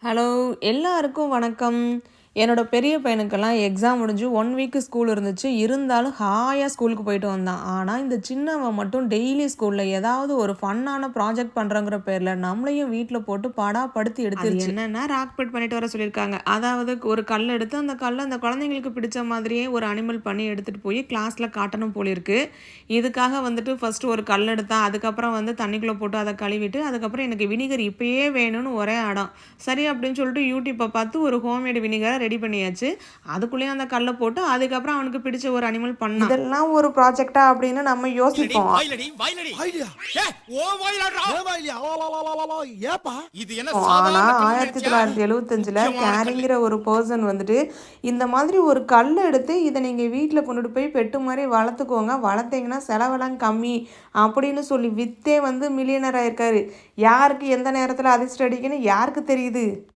Hello! எல்லாருக்கும் வணக்கம். என்னோட பெரிய பையனுக்கெல்லாம் எக்ஸாம் முடிஞ்சு 1 வீக் ஸ்கூல் இருந்துச்சு. இருந்தாலும் ஹாயா ஸ்கூலுக்கு போயிட்டு வந்தான். ஆனா, இந்த சின்னவன் மட்டும் டெய்லி ஸ்கூல்ல ஏதாவது ஒரு ஃபன்னான ப்ராஜெக்ட் பண்றோங்கிற பேர்ல நம்மளையும் வீட்ல போட்டு பாடாப்படுத்தி எடுத்துருச்சு. அது என்னன்னா ராக்பெட் பண்ணிட்டு வர சொல்லியிருக்காங்க. அதாவது ஒரு கல் எடுத்து அந்த கல்ல அந்த குழந்தைங்களுக்கு பிடிச்ச மாதிரியே ஒரு அனிமல் பண்ணி எடுத்துட்டு போய் கிளாஸ்ல காட்டணும் போல இருக்கு. இதுக்காக வந்துட்டு ஃபர்ஸ்ட் ஒரு கல் எடுத்தான். அதுக்கப்புறம் வந்து தண்ணிக்குள்ள போட்டு அத கழுவிட்டு, அதுக்கப்புறம் எனக்கு வினிகர் இப்பயே வேணும்னு ஒரே அடம். சரி அப்படின்னு சொல்லிட்டு யூடியூப்பை பார்த்து ஒரு ஹோம்மேடு வினிகரை ரெடி பண்ணியாச்சு. அதுக்குள்ளேயும் அந்த கல்லை போட்டு அதுக்கப்புறம் அவனுக்கு பிடிச்ச ஒரு அனிமல் பண்ணான். இதெல்லாம் ஒரு ப்ராஜெக்டா அப்படின்னு நம்ம யோசிப்போம். ஆனா 1975ல கேரிங்கிற ஒரு பர்சன் வந்துட்டு இந்த மாதிரி ஒரு கல் எடுத்து இதை நீங்க வீட்டில் கொண்டுட்டு போய் பெட்டு மாதிரி வளர்த்துக்கோங்க, வளர்த்தீங்கன்னா செலவெல்லாம் கம்மி அப்படின்னு சொல்லி வித்தே வந்து மில்லியனர் ஆயிருக்காரு. யாருக்கு எந்த நேரத்தில் அதிர்ஷ்டம் அடிக்குன்னு யாருக்கு தெரியுது?